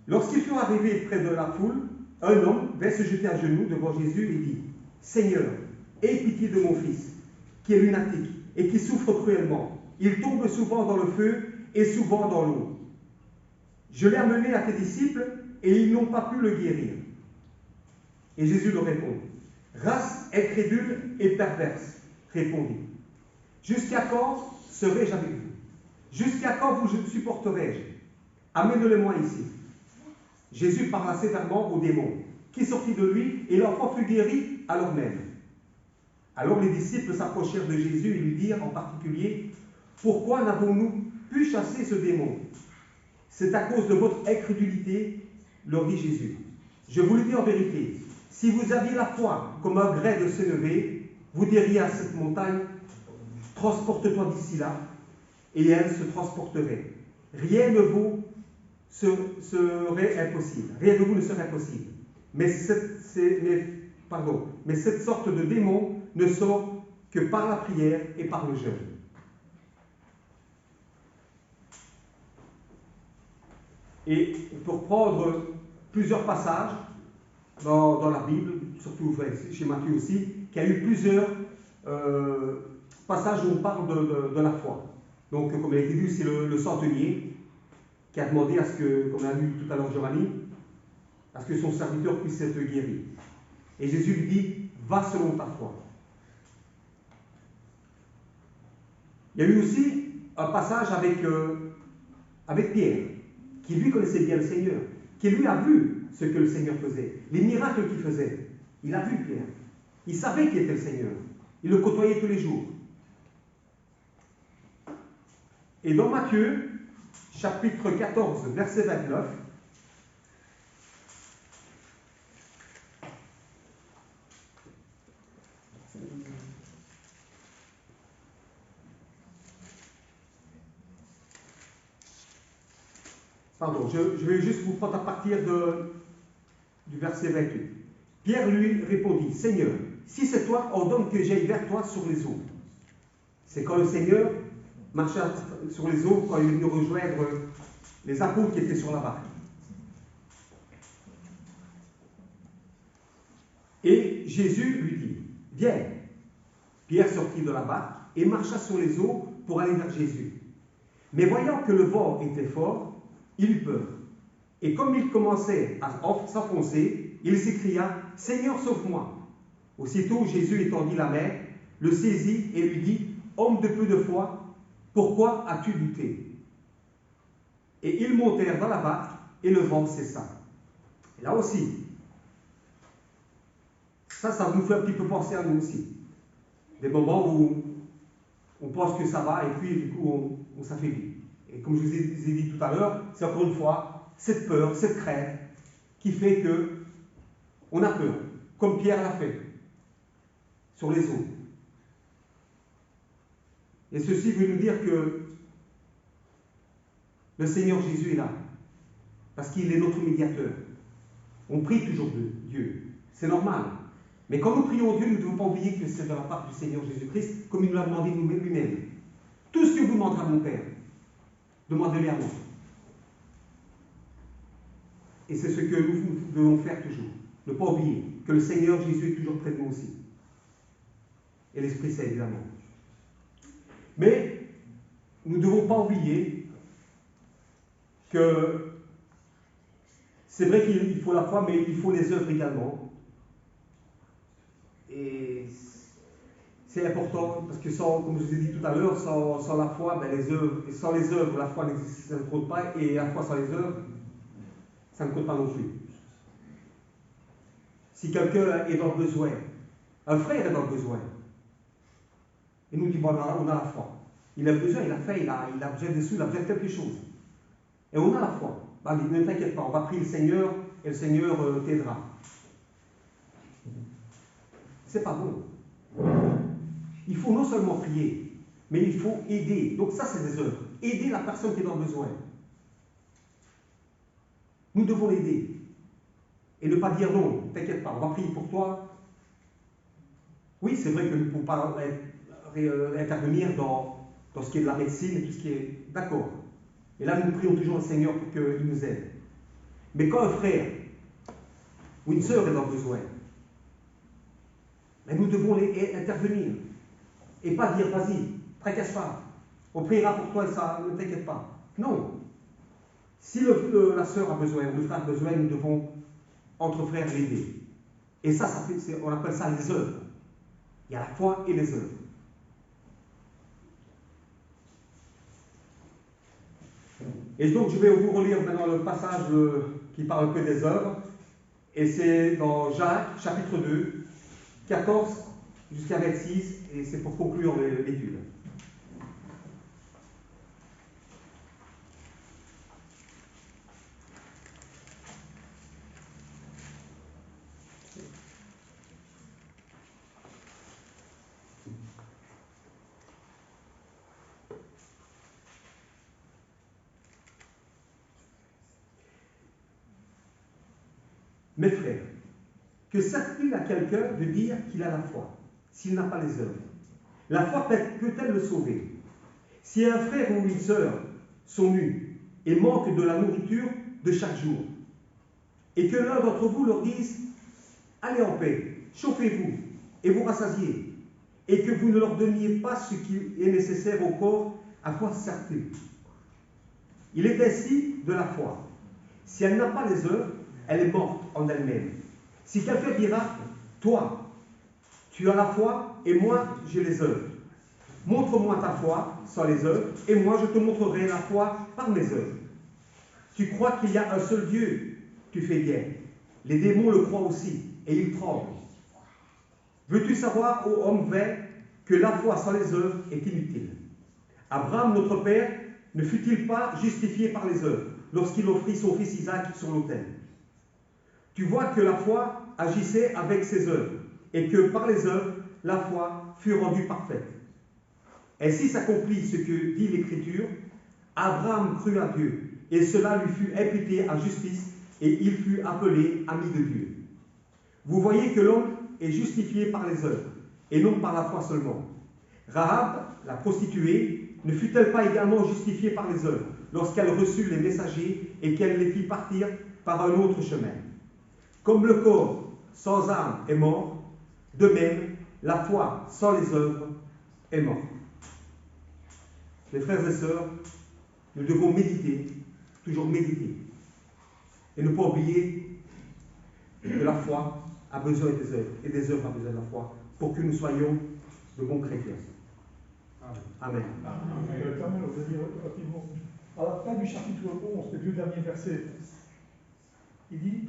Lorsqu'ils furent arrivés près de la foule, un homme vint se jeter à genoux devant Jésus et dit, « Seigneur, aie pitié de mon fils, qui est lunatique et qui souffre cruellement. Il tombe souvent dans le feu et souvent dans l'eau. Je l'ai amené à tes disciples et ils n'ont pas pu le guérir. » Et Jésus leur répond, « Race incrédule et perverse, répondit. Jusqu'à quand serai-je avec vous? Jusqu'à quand vous supporterai-je? Amenez-le-moi ici. » Jésus parla sévèrement au démon, qui sortit de lui, et l'enfant fut guéri à l'heure même. Alors les disciples s'approchèrent de Jésus et lui dirent en particulier, « Pourquoi n'avons-nous pu chasser ce démon? C'est à cause de votre incrédulité, leur dit Jésus. Je vous le dis en vérité, si vous aviez la foi comme un grain de sénévé, vous diriez à cette montagne, transporte-toi d'ici là, et elle se transporterait. Rien ne vous serait impossible. Rien de vous ne serait impossible. Mais cette sorte de démon ne sort que par la prière et par le jeûne. Et pour prendre plusieurs passages dans la Bible, surtout chez Matthieu aussi, qu'il y a eu plusieurs passages où on parle de la foi. Donc, comme il a été dit, c'est le centenier qui a demandé à ce que, comme on a lu tout à l'heure Giovanni, à ce que son serviteur puisse être guéri. Et Jésus lui dit, va selon ta foi. Il y a eu aussi un passage avec Pierre, qui lui connaissait bien le Seigneur, qui lui a vu ce que le Seigneur faisait, les miracles qu'il faisait. Il a vu Pierre. Il savait qui était le Seigneur. Il le côtoyait tous les jours. Et dans Matthieu, chapitre 14, verset 29, pardon, je vais juste vous prendre à partir du verset 28. Pierre lui répondit, « Seigneur, si c'est toi, ordonne que j'aille vers toi sur les eaux. » C'est quand le Seigneur marchait sur les eaux, quand il est venu rejoindre les apôtres qui étaient sur la barque. Et Jésus lui dit, « Viens. » Pierre sortit de la barque et marcha sur les eaux pour aller vers Jésus. Mais voyant que le vent était fort, il eut peur. Et comme il commençait à s'enfoncer, il s'écria, « Seigneur, sauve-moi » Aussitôt Jésus étendit la main, le saisit et lui dit, « Homme de peu de foi, pourquoi as-tu douté ?» Et ils montèrent dans la barque et le vent cessa. Et là aussi, ça nous fait un petit peu penser à nous aussi. Des moments où on pense que ça va et puis du coup on s'affaiblit. Et comme je vous ai dit tout à l'heure, c'est encore une fois cette peur, cette crainte qui fait que on a peur, comme Pierre l'a fait sur les eaux. Et ceci veut nous dire que le Seigneur Jésus est là, parce qu'il est notre médiateur. On prie toujours Dieu, c'est normal. Mais quand nous prions Dieu, nous ne devons pas oublier que c'est de la part du Seigneur Jésus-Christ, comme il nous l'a demandé lui-même. Tout ce que vous demanderez à mon Père, demandez-le à moi. Et c'est ce que nous devons faire toujours. Ne pas oublier que le Seigneur Jésus est toujours près de nous aussi. Et l'Esprit Saint, évidemment. Mais nous ne devons pas oublier que c'est vrai qu'il faut la foi, mais il faut les œuvres également. Et c'est important parce que comme je vous ai dit tout à l'heure, sans la foi, sans les œuvres, la foi n'existe pas, et la foi sans les œuvres, ça ne compte pas non plus. Si quelqu'un est dans le besoin, un frère est dans le besoin, et nous dit, bon, on a la foi. Il a besoin, il a faim, il a besoin de sous, il a besoin de quelque chose. Et on a la foi. Bah, ne t'inquiète pas, on va prier le Seigneur, et le Seigneur t'aidera. C'est pas bon. Il faut non seulement prier, mais il faut aider. Donc ça, c'est des œuvres. Aider la personne qui est dans le besoin. Nous devons l'aider. Et ne pas dire non, t'inquiète pas, on va prier pour toi. Oui, c'est vrai que nous ne pouvons pas intervenir dans ce qui est de la médecine et tout ce qui est... D'accord. Et là, nous prions toujours le Seigneur pour qu'il nous aide. Mais quand un frère ou une sœur est dans le besoin, nous devons intervenir. Et pas dire, vas-y, tracasse pas. On priera pour toi et ça, ne t'inquiète pas. Non. Si la sœur a besoin ou le frère a besoin, nous devons, entre frères, l'aider. Et ça on appelle ça les œuvres. Il y a la foi et les œuvres. Et donc, je vais vous relire maintenant le passage qui parle un peu des œuvres. Et c'est dans Jacques, chapitre 2, 14 jusqu'à 26, et c'est pour conclure l'étude. Mes frères, que sert-il à quelqu'un de dire qu'il a la foi, s'il n'a pas les œuvres? La foi peut-elle le sauver? Si un frère ou une sœur sont nus et manquent de la nourriture de chaque jour, et que l'un d'entre vous leur dise « Allez en paix, chauffez-vous et vous rassasiez », et que vous ne leur donniez pas ce qui est nécessaire au corps, à quoi sert-il? Il est ainsi de la foi. Si elle n'a pas les œuvres, elle est morte en elle-même. Si quelqu'un dira, toi, tu as la foi et moi, j'ai les œuvres. Montre-moi ta foi sans les œuvres et moi, je te montrerai la foi par mes œuvres. Tu crois qu'il y a un seul Dieu, tu fais bien. Les démons le croient aussi et ils tremblent. Veux-tu savoir, ô homme vain, que la foi sans les œuvres est inutile? Abraham, notre père, ne fut-il pas justifié par les œuvres lorsqu'il offrit son fils Isaac sur l'autel? Tu vois que la foi agissait avec ses œuvres, et que par les œuvres, la foi fut rendue parfaite. Ainsi s'accomplit ce que dit l'Écriture, Abraham crut à Dieu, et cela lui fut imputé à justice, et il fut appelé ami de Dieu. Vous voyez que l'homme est justifié par les œuvres, et non par la foi seulement. Rahab, la prostituée, ne fut-elle pas également justifiée par les œuvres, lorsqu'elle reçut les messagers et qu'elle les fit partir par un autre chemin? Comme le corps sans âme est mort, de même, la foi sans les œuvres est morte. Mes frères et sœurs, nous devons méditer, toujours méditer, et ne pas oublier que la foi a besoin des œuvres, et des œuvres ont besoin de la foi, pour que nous soyons de bons chrétiens. Amen. Quand même, je veux dire rapidement, à la fin du chapitre 11, les deux derniers versets, il dit,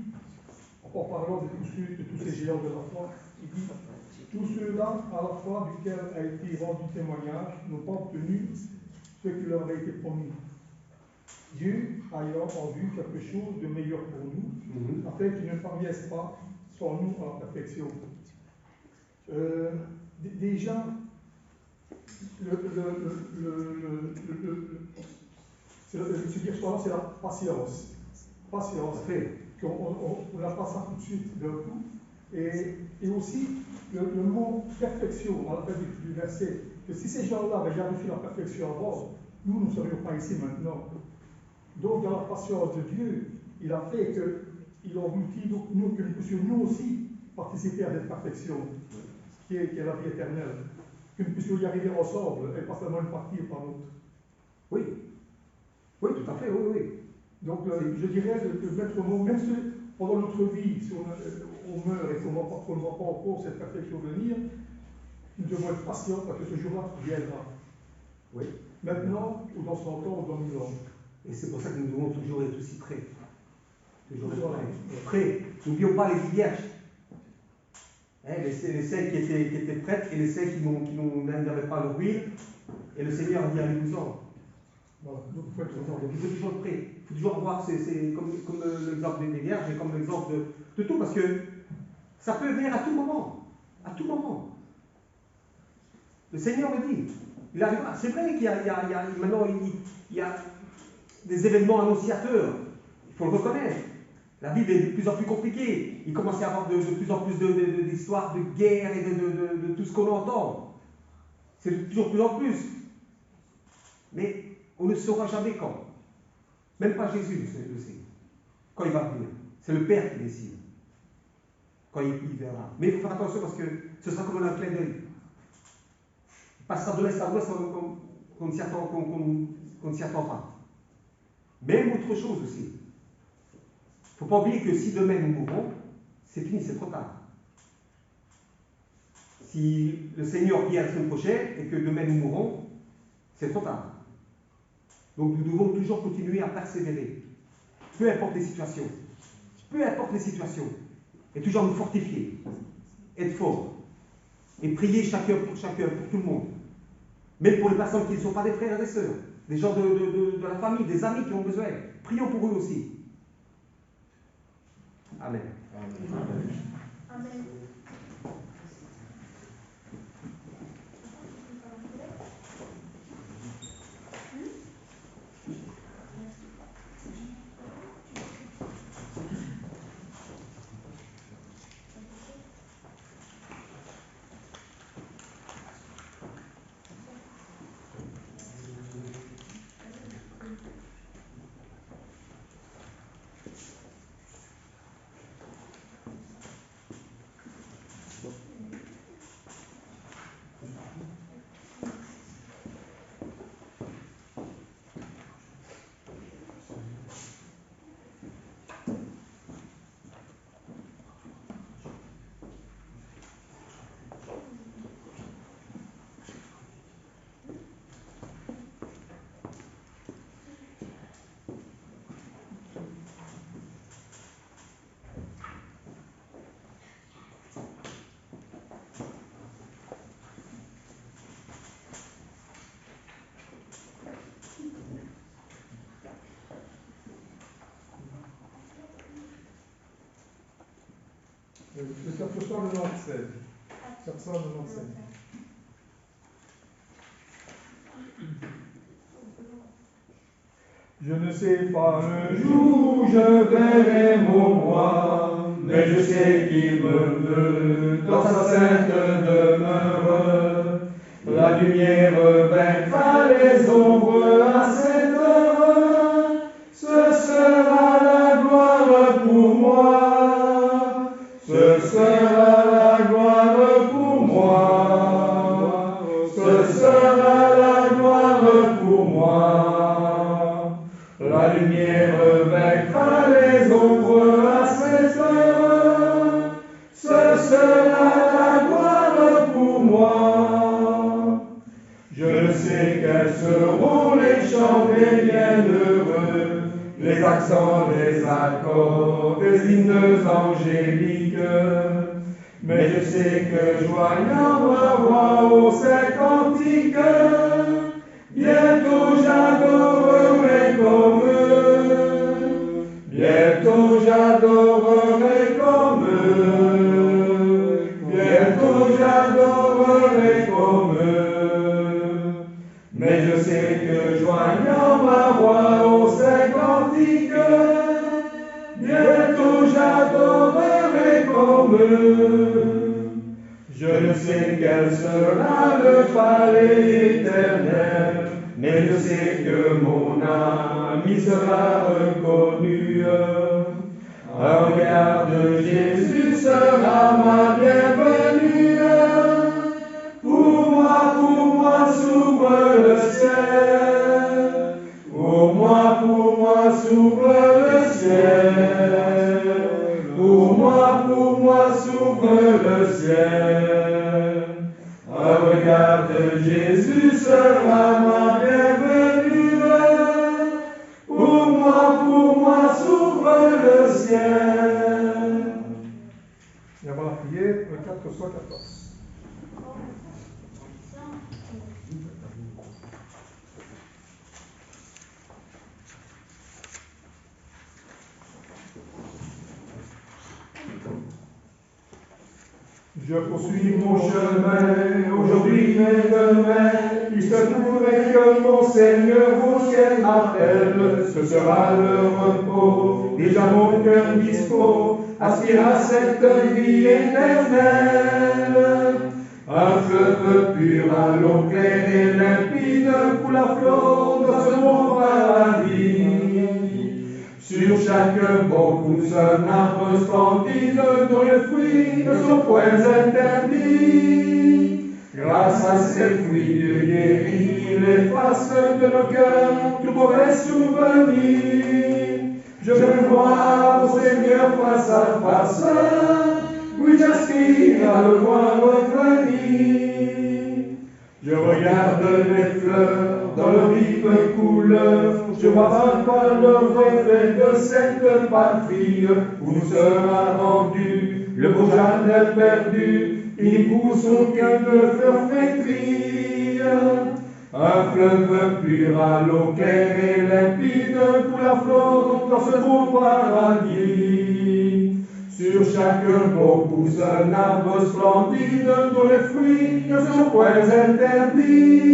en parlant de tous ces géants de la foi, il dit, tous ceux-là, à la foi duquel a été rendu témoignage, n'ont pas obtenu ce qui leur a été promis. Dieu ayant en vue quelque chose de meilleur pour nous, afin qu'ils ne parviennent pas sans nous à la perfection. Déjà, ce qui ressort là, c'est la patience. Patience. On n'a pas ça tout de suite d'un coup. Et aussi, le mot perfection, à la fin du verset, que si ces gens-là avaient jamais fait la perfection avant, nous ne serions pas ici maintenant. Donc, dans la patience de Dieu, il a fait qu'il a voulu que nous puissions nous aussi participer à cette perfection, qui est la vie éternelle. Que nous puissions y arriver ensemble et pas seulement une partie par l'autre. Oui. Oui, tout à fait, oui, oui. Donc, je dirais de mettre au mot, même si pendant notre vie, si on meurt et qu'on ne voit pas encore cette perfection venir, nous devons être patients parce que ce jour-là viendra. Oui. Maintenant, ou dans 100 ans, ou dans 1000 ans. Et c'est pour ça que nous devons toujours être aussi prêts. Toujours être prêt. N'oublions pas les 10 vierges. Les 5 qui étaient prêtes et les 5 qui n'avaient pas l'huile. Et le Seigneur dit allez-vous-en. Voilà, donc il faut être Donc il faut toujours être prêt. Il faut toujours avoir, c'est comme l'exemple des vierges et comme l'exemple de tout, parce que ça peut venir à tout moment. À tout moment. Le Seigneur le dit. Il arrivera. C'est vrai qu'il y a maintenant il y a des événements annonciateurs. Il faut le reconnaître. La Bible est de plus en plus compliquée. Il commence à y avoir de plus en plus d'histoires de guerre et de tout ce qu'on entend. C'est toujours plus en plus. Mais on ne saura jamais quand. Même pas Jésus le sait. Quand il va venir. C'est le Père qui décide. Quand il viendra. Mais il faut faire attention parce que ce sera comme un clin d'œil. Il passera de l'est à l'ouest qu'on ne s'y attend pas. Même autre chose aussi. Il ne faut pas oublier que si demain nous mourrons, c'est fini, c'est trop tard. Si le Seigneur vient la semaine prochaine et que demain nous mourrons, c'est trop tard. Donc nous devons toujours continuer à persévérer. Peu importe les situations. Peu importe les situations. Et toujours nous fortifier. Être fort. Et prier chacun pour tout le monde. Même pour les personnes qui ne sont pas des frères et des sœurs. Des gens de la famille, des amis qui ont besoin. Prions pour eux aussi. Amen. Amen. Amen. Le 497. 497. Je ne sais pas le jour où je verrai mon roi, mais je sais qu'il me veut dans sa sainte demeure. La lumière vaincra les ombres à cette heure. Ce sera la gloire pour moi. Ce sera la gloire pour moi. Ce sera la gloire pour moi. La lumière vaincra les ombres à cette heure. Ce sera la gloire pour moi. Je sais quels seront les chants des bienheureux, les accents des accords, des hymnes angéliques. Mais je sais que joignant ma voix au saint cantique, bientôt j'adorerai comme eux. Bientôt j'adorerai comme eux. Bientôt j'adorerai comme eux. Mais je sais que joignant ma voix au saint cantique, bientôt j'adorerai comme eux. Je ne sais quel sera le palais éternel, mais je sais que mon âme y sera reconnue. Un regard de Jésus sera ma bienvenue. Pour moi s'ouvre le ciel. Pour moi s'ouvre le ciel. Pour moi s'ouvre le ciel. Un regard de Jésus sera ma bienvenue. Pour moi s'ouvre le ciel. ciel. Et avant la prière, le 414. Je poursuis mon chemin, aujourd'hui et demain. Il se pourrait que mon Seigneur au ciel m'appelle. Ce sera le repos, déjà mon cœur dispo, aspire à cette vie éternelle. Un fleuve pur à l'eau claire et limpide coule à flot dans ce beau paradis. Sur chaque bord pousse un arbre splendide dont les fruits ne sont point interdits. Grâce à ces fruits, Dieu guérit, il efface de nos cœurs tout mauvais souvenir. Je veux voir au Seigneur face à face, oui j'aspire à le voir revenir. Je regarde les fleurs dans leur vive couleur, je vois parfois le reflet de cette patrie où nous sera rendu le beau jardin perdu, qui n'y pousse aucun fleur flétrie. Un fleuve pur à l'eau claire et limpide coule à flot dans ce beau paradis. Sur chaque bord pousse un arbre splendide dont les fruits ne sont point interdits.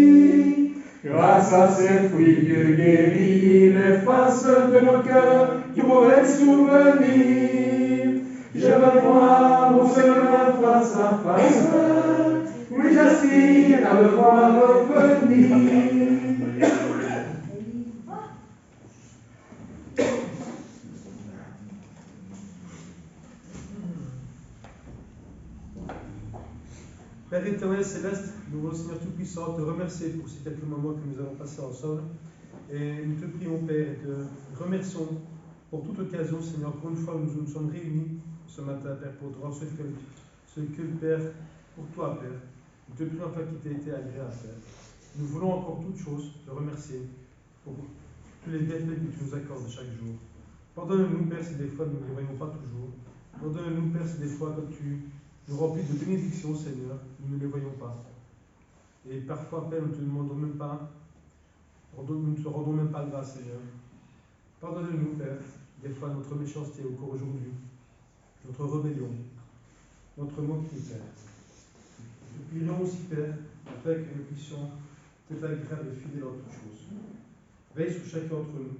Grâce à ces fruits, Dieu guérit, il efface de nos cœurs tout mauvais souvenir. Je veux voir mon Seigneur face à face, oui j'aspire à le voir revenir. Père éternel céleste, nous voulons, Seigneur Tout-Puissant, te remercier pour ces quelques moments que nous avons passés ensemble. Et nous te prions, Père, et te remercions pour toute occasion, Seigneur, pour une fois où nous nous sommes réunis ce matin, Père, pour te rendre ce culte, Père, pour toi, Père. Nous te prions, Père, qui t'a été agréable, Père. Nous voulons encore toutes choses te remercier pour tous les bienfaits que tu nous accordes chaque jour. Pardonne-nous, Père, si des fois nous ne les voyons pas toujours. Pardonne-nous, Père, si des fois, comme tu nous remplis de bénédictions, Seigneur, nous ne les voyons pas. Et parfois, Père, nous ne te demandons même pas, nous ne te rendons même pas grâce, Seigneur. Pardonne-nous, Père, des fois notre méchanceté encore aujourd'hui, notre rébellion, notre moquerie, Père. Nous prions aussi, Père, afin que nous puissions être agréables et fidèles en toutes choses. Veille sur chacun d'entre nous,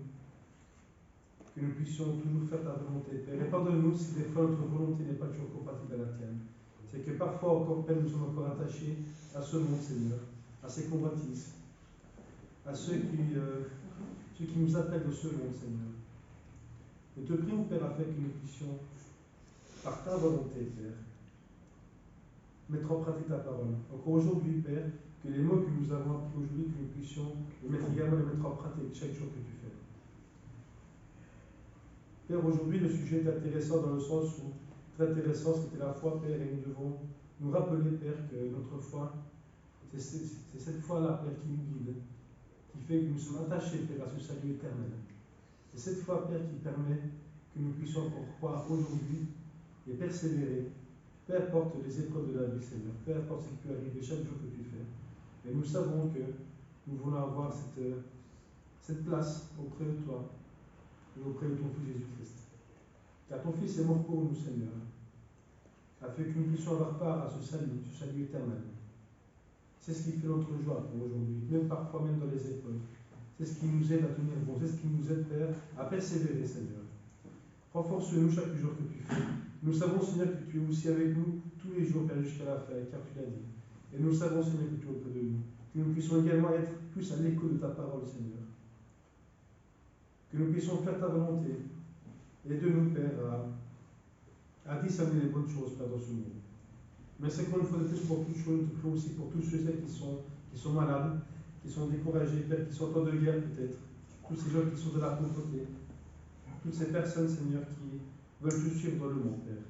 que nous puissions toujours faire ta volonté, Père. Et pardonne-nous si des fois notre volonté n'est pas toujours compatible à la tienne. C'est que parfois encore, Père, nous sommes encore attachés à ce monde, Seigneur, à ces convoitises, à ceux qui nous appellent de ce monde, Seigneur. Nous te prions, Père, afin que nous puissions, par ta volonté, Père, mettre en pratique ta parole. Encore aujourd'hui, Père, que les mots que nous avons appris aujourd'hui, que nous puissions les mettre en pratique chaque jour que tu fais. Père, aujourd'hui, le sujet est intéressant dans le sens où, très intéressant, c'était la foi, Père, et nous devons nous rappeler, Père, que notre foi, c'est cette foi-là, Père, qui nous guide, qui fait que nous sommes attachés, Père, à ce salut éternel. C'est cette foi, Père, qui permet que nous puissions encore croire aujourd'hui et persévérer, peu importe les épreuves de la vie, Seigneur, peu importe ce qui peut arriver chaque jour que tu fais. Et nous savons que nous voulons avoir cette place auprès de toi et auprès de ton Fils Jésus-Christ. Car ton Fils est mort pour nous, Seigneur, afin que nous puissions avoir part à ce salut éternel. C'est ce qui fait notre joie pour aujourd'hui, même parfois même dans les épreuves. C'est ce qui nous aide à tenir bon, c'est ce qui nous aide, Père, à persévérer, Seigneur. Renforce-nous chaque jour que tu fais. Nous savons, Seigneur, que tu es aussi avec nous tous les jours, Père, jusqu'à la fin, car tu l'as dit. Et nous savons, Seigneur, que tu es auprès de nous. Que nous puissions également être plus à l'écho de ta parole, Seigneur. Que nous puissions faire ta volonté. Aide-nous, Père, à discerner les bonnes choses, Père, dans ce monde. Merci encore une fois de plus pour toutes choses. Nous te prions aussi pour tous ceux qui sont malades, qui sont découragés, Père, qui sont en de guerre peut-être. Tous ces gens qui sont de la pauvreté. Toutes ces personnes, Seigneur, qui veulent te suivre dans le monde, Père.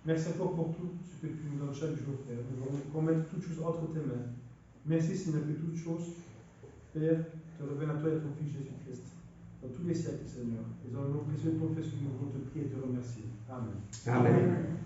Merci encore pour tout ce que tu nous donnes chaque jour, Père. Nous voulons qu'on mette toutes choses entre tes mains. Merci, Seigneur, que toutes choses, Père, te reviennent à toi et à ton Fils Jésus-Christ. dans tous les siècles, Seigneur. Et dans le nom précieux de ton Fils, nous voulons te prier et te remercier. Amen. Amen.